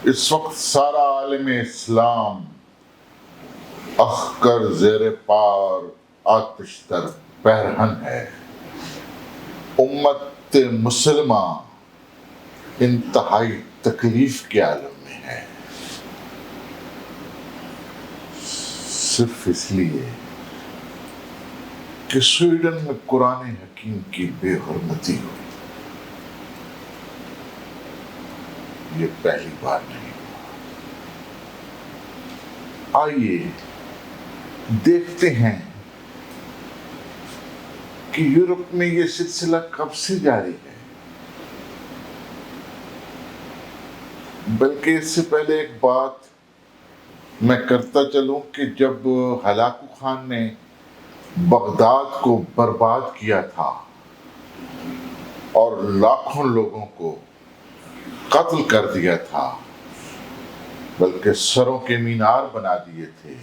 اس وقت سارا عالم اسلام اخکر زیر پار آتش در پیرہن ہے. امت مسلمہ انتہائی تکلیف کے عالم میں ہے، صرف اس لیے کہ سویڈن میں قرآن حکیم کی بے حرمتی ہوئی. یہ پہلی بار نہیں ہوا. آئیے دیکھتے ہیں کہ یورپ میں یہ سلسلہ کب سے جاری ہے. بلکہ اس سے پہلے ایک بات میں کرتا چلوں کہ جب ہلاکو خان نے بغداد کو برباد کیا تھا اور لاکھوں لوگوں کو قتل کر دیا تھا، بلکہ سروں کے مینار بنا دیے تھے،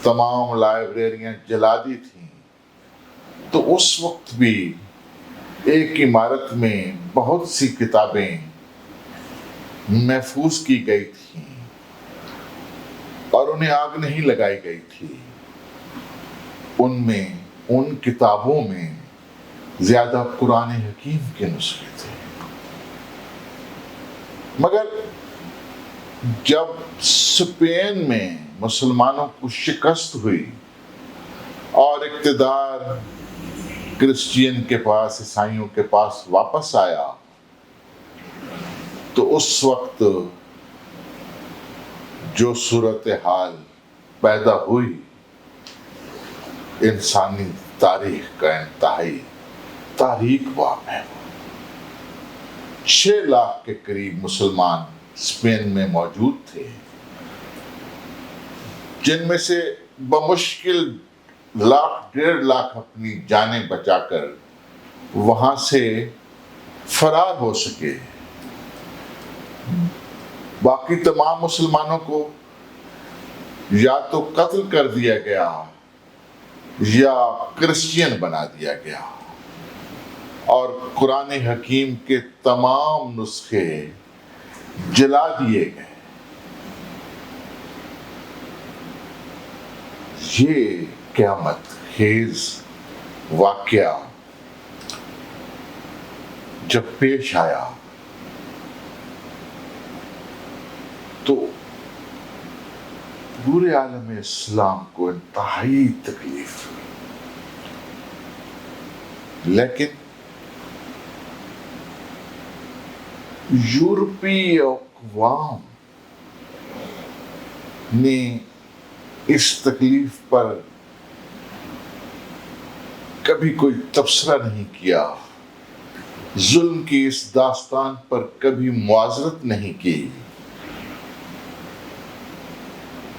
تمام لائبریریاں جلا دی تھیں، تو اس وقت بھی ایک عمارت میں بہت سی کتابیں محفوظ کی گئی تھیں اور انہیں آگ نہیں لگائی گئی تھی. ان کتابوں میں زیادہ قرآن حکیم کے نسخے تھے. مگر جب اسپین میں مسلمانوں کو شکست ہوئی اور اقتدار کرسچین کے پاس، عیسائیوں کے پاس واپس آیا، تو اس وقت جو صورتحال پیدا ہوئی انسانی تاریخ کا انتہائی تاریک باب ہے. 6 لاکھ کے قریب مسلمان اسپین میں موجود تھے، جن میں سے بمشکل 1.5 لاکھ اپنی جانیں بچا کر وہاں سے فرار ہو سکے. باقی تمام مسلمانوں کو یا تو قتل کر دیا گیا یا کرسچین بنا دیا گیا اور قرآن حکیم کے تمام نسخے جلا دیے گئے. یہ قیامت خیز واقعہ جب پیش آیا تو پورے عالم اسلام کو انتہائی تکلیف ہوئی. لیکن یورپی اقوام نے اس تکلیف پر کبھی کوئی تبصرہ نہیں کیا، ظلم کی اس داستان پر کبھی معذرت نہیں کی.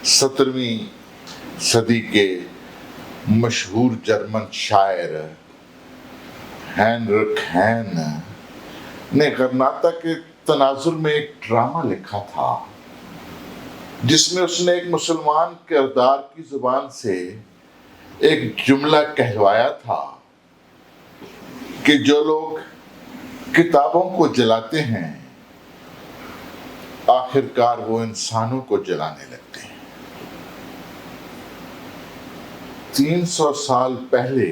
17ویں صدی کے مشہور جرمن شاعر ہینرک ہین نے غرناطہ کے تناظر میں ایک ڈرامہ لکھا تھا، جس میں اس نے ایک مسلمان کردار کی زبان سے ایک جملہ کہلوایا تھا کہ جو لوگ کتابوں کو جلاتے ہیں آخرکار وہ انسانوں کو جلانے لگتے ہیں. 300 سال پہلے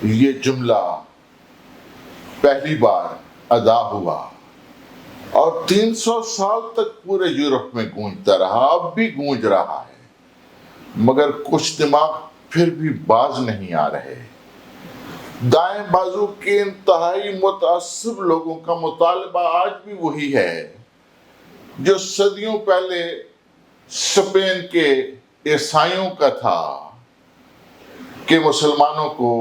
یہ جملہ پہلی بار ادا ہوا اور 300 سال تک پورے یورپ میں گونجتا رہا، اب بھی گونج رہا ہے. مگر کچھ دماغ پھر بھی باز نہیں آ رہے. دائیں بازو کے انتہائی متعصب لوگوں کا مطالبہ آج بھی وہی ہے جو صدیوں پہلے اسپین کے عیسائیوں کا تھا کہ مسلمانوں کو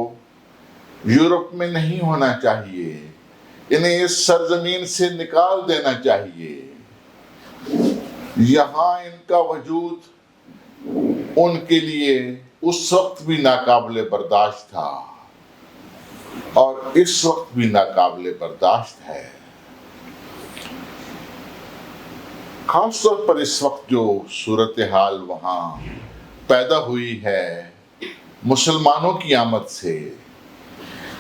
یورپ میں نہیں ہونا چاہیے، انہیں اس سرزمین سے نکال دینا چاہیے. یہاں ان کا وجود ان کے لیے اس وقت بھی ناقابل برداشت تھا اور اس وقت بھی ناقابل برداشت ہے. خاص طور پر اس وقت جو صورتحال وہاں پیدا ہوئی ہے مسلمانوں کی آمد سے.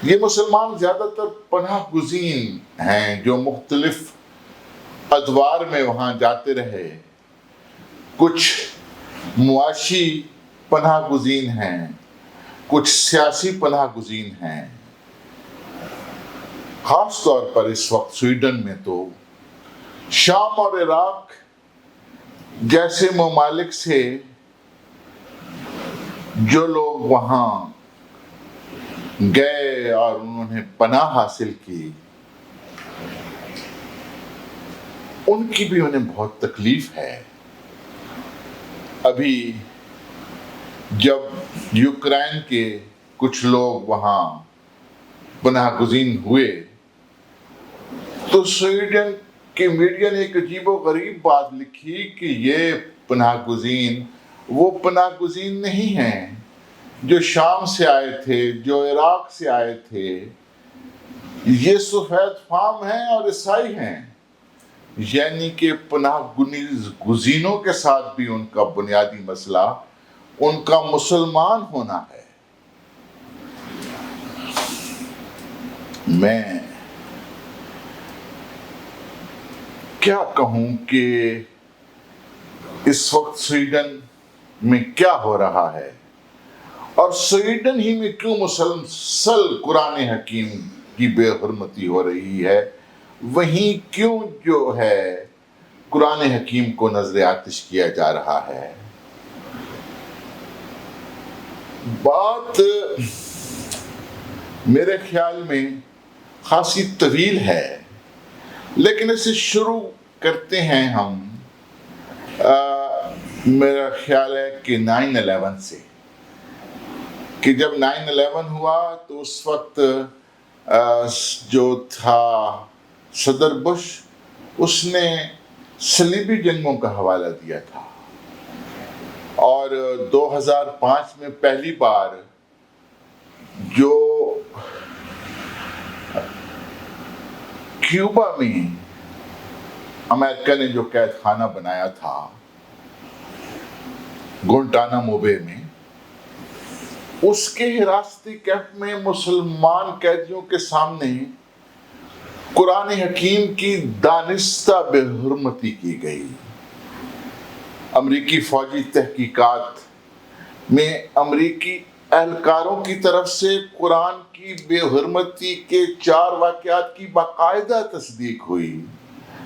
یہ مسلمان زیادہ تر پناہ گزین ہیں جو مختلف ادوار میں وہاں جاتے رہے. کچھ معاشی پناہ گزین ہیں، کچھ سیاسی پناہ گزین ہیں. خاص طور پر اس وقت سویڈن میں تو شام اور عراق جیسے ممالک سے جو لوگ وہاں گئے اور انہوں نے پناہ حاصل کی، ان کی بھی انہیں بہت تکلیف ہے. ابھی جب یوکرائن کے کچھ لوگ وہاں پناہ گزین ہوئے تو سویڈن کے میڈیا نے ایک عجیب و غریب بات لکھی کہ یہ پناہ گزین وہ پناہ گزین نہیں ہیں جو شام سے آئے تھے، جو عراق سے آئے تھے. یہ سفید فام ہیں اور عیسائی ہیں. یعنی کہ پناہ گزینوں کے ساتھ بھی ان کا بنیادی مسئلہ ان کا مسلمان ہونا ہے. میں کیا کہوں کہ اس وقت سویڈن میں کیا ہو رہا ہے، اور سویڈن ہی میں کیوں مسلسل قرآن حکیم کی بے حرمتی ہو رہی ہے، وہیں کیوں جو ہے قرآن حکیم کو نظر آتش کیا جا رہا ہے. بات میرے خیال میں خاصی طویل ہے، لیکن اسے شروع کرتے ہیں ہم میرا خیال ہے کہ 9/11 سے، کہ جب 9/11 ہوا تو اس وقت جو تھا صدر بش، اس نے صلیبی جنگوں کا حوالہ دیا تھا، اور 2005 میں پہلی بار جو کیوبا میں امریکہ نے جو قید خانہ بنایا تھا گونٹانامو بے میں، اس کے حراستی کیمپ میں مسلمان قیدیوں کے سامنے قرآن حکیم کی دانستہ بے حرمتی کی گئی. امریکی فوجی تحقیقات میں امریکی اہلکاروں کی طرف سے قرآن کی بے حرمتی کے 4 واقعات کی باقاعدہ تصدیق ہوئی،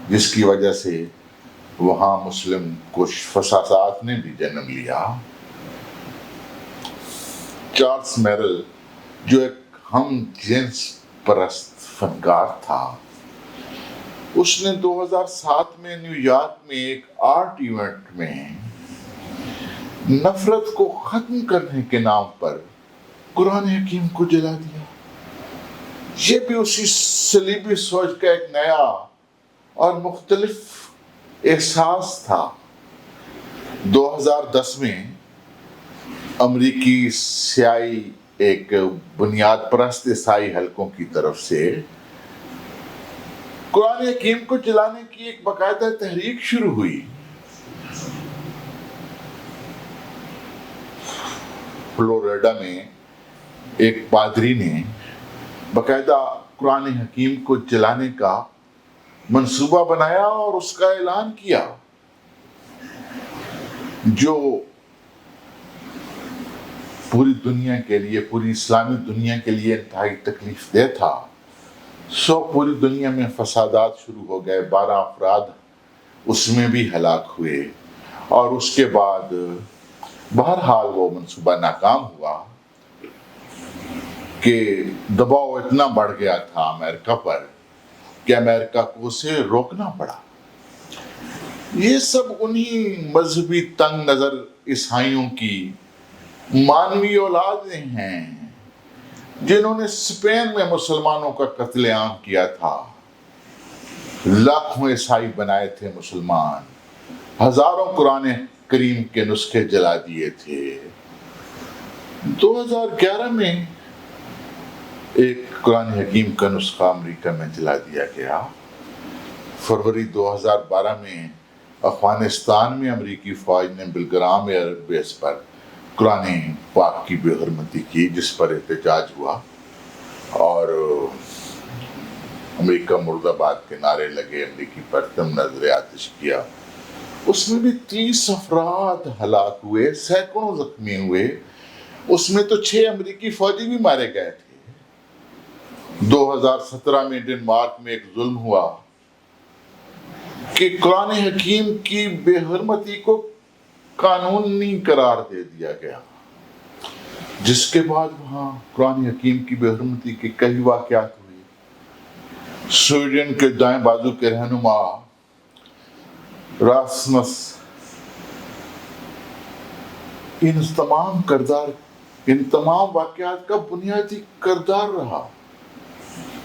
جس کی وجہ سے وہاں مسلم کچھ فسادات نے بھی جنم لیا. چارلس میرل جو ایک ہم جنس پرست فنکار تھا، اس نے 2007 میں نیو یارک میں ایک آرٹ ایونٹ میں نفرت کو ختم کرنے کے نام پر قرآن حکیم کو جلا دیا. یہ بھی اسی صلیبی سوچ کا ایک نیا اور مختلف احساس تھا. 2010 میں امریکی سیاسی ایک بنیاد پرست عیسائی حلقوں کی طرف سے قرآن حکیم کو جلانے کی ایک باقاعدہ تحریک شروع ہوئی. فلوریڈا میں ایک پادری نے باقاعدہ قرآن حکیم کو جلانے کا منصوبہ بنایا اور اس کا اعلان کیا، جو پوری دنیا کے لیے، پوری اسلامی دنیا کے لیے انتہائی تکلیف دہ تھا. پوری دنیا میں فسادات شروع ہو گئے، 12 افراد اس میں بھی ہلاک ہوئے، اور اس کے بعد بہرحال وہ منصوبہ ناکام ہوا کہ دباؤ اتنا بڑھ گیا تھا امریکہ پر کہ امریکہ کو اسے روکنا پڑا. یہ سب انہی مذہبی تنگ نظر عیسائیوں کی مانوی اولادیں ہیں جنہوں نے اسپین میں مسلمانوں کا قتل عام کیا تھا. لاکھوں عیسائی بنائے تھے مسلمان، ہزاروں قرآن کریم کے نسخے جلا دیے تھے. 2011 میں ایک قرآن حکیم کا نسخہ امریکہ میں جلا دیا گیا. فروری 2012 میں افغانستان میں امریکی فوج نے بلگرام ایئر بیس پر قرآن پاک کی بے حرمتی کی، جس پر احتجاج ہوا، اور امریکہ مرد آباد کے نعرے لگے، امریکی پرچم نظر آتش کیا، اس میں بھی 30 افراد ہلاک ہوئے، سینکڑوں زخمی ہوئے، اس میں تو 6 امریکی فوجی بھی مارے گئے تھے۔ 2017 میں ڈنمارک میں ایک ظلم ہوا کہ قرآن حکیم کی بے حرمتی کو قانونی قرار دے دیا گیا، جس کے بعد وہاں قرآن حکیم کی بے حرمتی کے کئی واقعات ہوئے۔ سویڈن کے دائیں بازو کے رہنما راسمس ان تمام واقعات کا بنیادی کردار رہا۔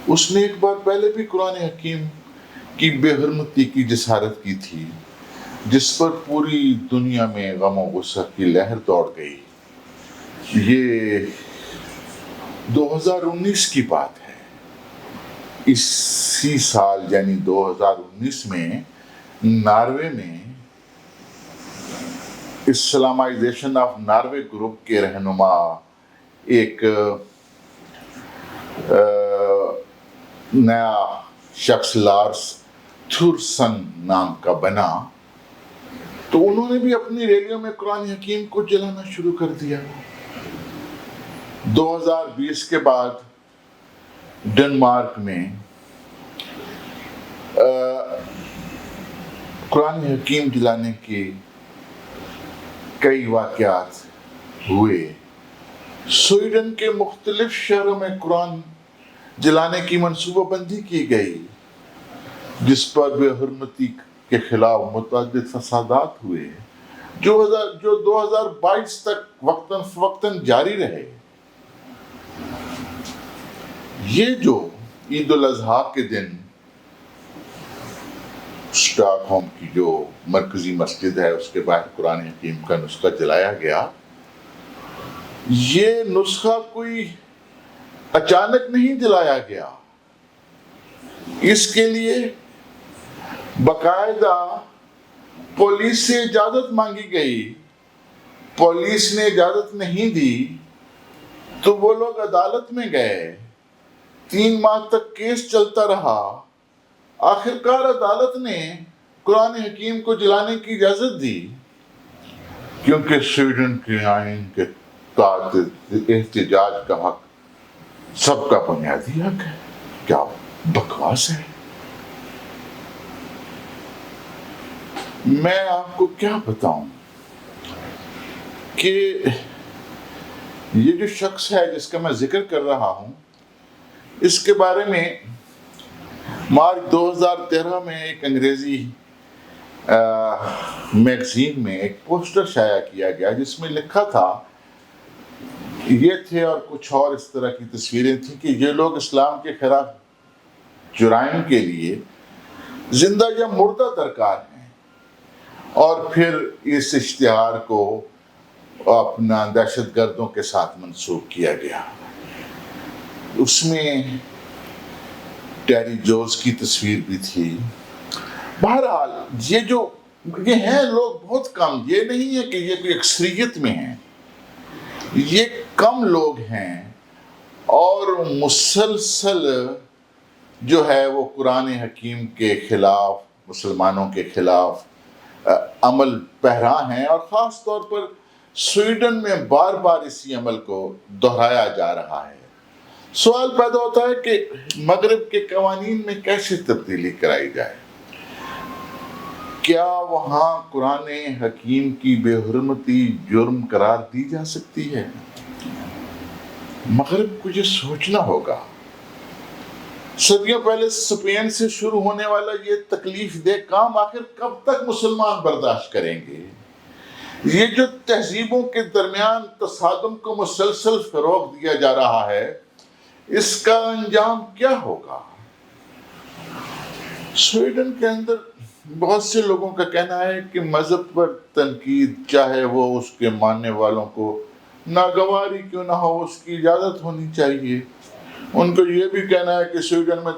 اس نے ایک بار پہلے بھی قرآن حکیم کی بے حرمتی کی جسارت کی تھی، جس پر پوری دنیا میں غم و غصہ کی لہر دوڑ گئی۔ یہ 2019 کی بات ہے۔ اسی سال یعنی 2019 میں ناروے میں اسلامائزیشن آف ناروے گروپ کے رہنما ایک نیا شخص لارس تھورسن نام کا بنا، تو انہوں نے بھی اپنی ریلیوں میں قرآن حکیم کو جلانا شروع کر دیا۔ 2020 کے بعد ڈنمارک میں قرآن حکیم جلانے کے کئی واقعات ہوئے۔ سویڈن کے مختلف شہروں میں قرآن جلانے کی منصوبہ بندی کی گئی، جس پر بے حرمتی کے خلاف متعدد فسادات ہوئے، جو 2022 تک وقتاً فوقتاً جاری رہے۔ یہ جو عید الاضحیٰ کے دن اسٹاک ہوم کی جو مرکزی مسجد ہے اس کے باہر قرآن حکیم کا نسخہ جلایا گیا، یہ نسخہ کوئی اچانک نہیں جلایا گیا، اس کے لیے باقاعدہ پولیس سے اجازت مانگی گئی۔ پولیس نے اجازت نہیں دی تو وہ لوگ عدالت میں گئے، 3 ماہ تک کیس چلتا رہا۔ آخرکار عدالت نے قرآن حکیم کو جلانے کی اجازت دی، کیونکہ سویڈن کے آئین کے تحت احتجاج کا حق سب کا بنیادی حق ہے۔ کیا بکواس ہے! میں آپ کو کیا بتاؤں کہ یہ جو شخص ہے جس کا میں ذکر کر رہا ہوں، اس کے بارے میں مارچ 2013 میں ایک انگریزی میگزین میں ایک پوسٹر شائع کیا گیا، جس میں لکھا تھا، یہ تھے اور کچھ اور اس طرح کی تصویریں تھیں کہ یہ لوگ اسلام کے خلاف جرائم کے لیے زندہ یا مردہ درکار ہیں۔ اور پھر اس اشتہار کو اپنا دہشت گردوں کے ساتھ منسوب کیا گیا۔ اس میں ٹیری جوز کی تصویر بھی تھی۔ بہرحال یہ ہیں لوگ بہت کم، یہ نہیں ہے کہ یہ کوئی اکثریت میں ہیں، یہ کم لوگ ہیں، اور مسلسل جو ہے وہ قرآن حکیم کے خلاف، مسلمانوں کے خلاف عمل پیرا ہیں، اور خاص طور پر سویڈن میں بار بار اسی عمل کو دہرایا جا رہا ہے۔ سوال پیدا ہوتا ہے کہ مغرب کے قوانین میں کیسے تبدیلی کرائی جائے؟ کیا وہاں قرآن حکیم کی بے حرمتی جرم قرار دی جا سکتی ہے؟ مغرب کو یہ سوچنا ہوگا۔ صدیوں پہلے اسپین سے شروع ہونے والا یہ تکلیف دہ کام آخر کب تک مسلمان برداشت کریں گے؟ یہ جو تہذیبوں کے درمیان تصادم کو مسلسل فروغ دیا جا رہا ہے، اس کا انجام کیا ہوگا؟ سویڈن کے اندر بہت سے لوگوں کا کہنا ہے کہ مذہب پر تنقید، چاہے وہ اس کے ماننے والوں کو ناگواری کیوں نہ ہو، اس کی اجازت ہونی چاہیے۔ ان کو یہ بھی کہنا ہے کہ سویڈن میں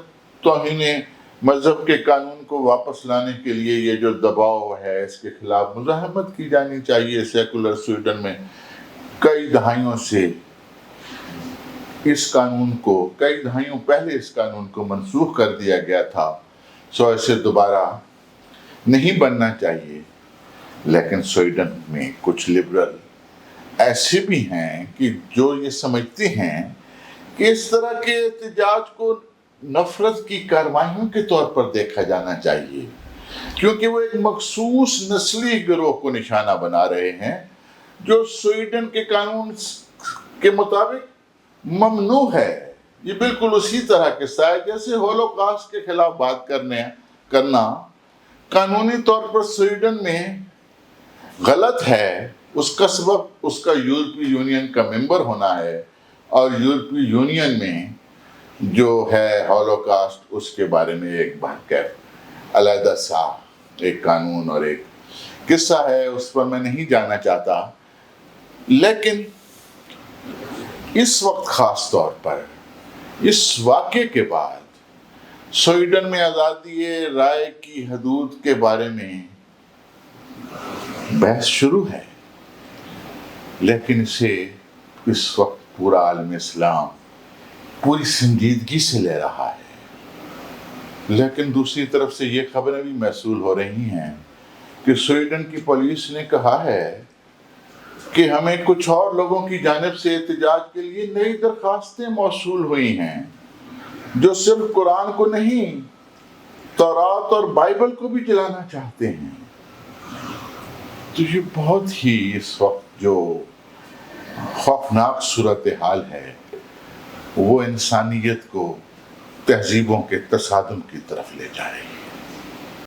توہین مذہب کے قانون کو واپس لانے کے لیے یہ جو دباؤ ہے، اس کے خلاف مزاحمت کی جانی چاہیے۔ سیکولر سویڈن میں کئی دہائیوں سے اس قانون کو کئی دہائیوں پہلے اس قانون کو منسوخ کر دیا گیا تھا، سو اسے دوبارہ نہیں بننا چاہیے۔ لیکن سویڈن میں کچھ لبرل ایسے بھی ہیں کہ جو یہ سمجھتے ہیں کہ اس طرح کے احتجاج کو نفرت کی کارروائیوں کے طور پر دیکھا جانا چاہیے، کیونکہ وہ ایک مخصوص نسلی گروہ کو نشانہ بنا رہے ہیں جو سویڈن کے قانون کے مطابق ممنوع ہے۔ یہ بالکل اسی طرح قصہ ہے جیسے ہولوکاسٹ کے خلاف بات کرنا قانونی طور پر سویڈن میں غلط ہے۔ اس کا سبب اس کا یورپی یونین کا ممبر ہونا ہے، اور یورپی یونین میں جو ہے ہولوکاسٹ اس کے بارے میں ایک علیحدہ سا ایک قانون اور ایک قصہ ہے، اس پر میں نہیں جانا چاہتا۔ لیکن اس وقت خاص طور پر اس واقعے کے بعد سویڈن میں آزادی رائے کی حدود کے بارے میں بحث شروع ہے، لیکن اسے اس وقت پورا عالم اسلام پوری سنجیدگی سے لے رہا ہے۔ لیکن دوسری طرف سے یہ خبریں بھی موصول ہو رہی ہیں کہ سویڈن کی پولیس نے کہا ہے کہ ہمیں کچھ اور لوگوں کی جانب سے احتجاج کے لیے نئی درخواستیں موصول ہوئی ہیں جو صرف قرآن کو نہیں، تورات اور بائبل کو بھی جلانا چاہتے ہیں۔ تو یہ بہت ہی اس وقت جو خوفناک صورتحال ہے وہ انسانیت کو تہذیبوں کے تصادم کی طرف لے جائے۔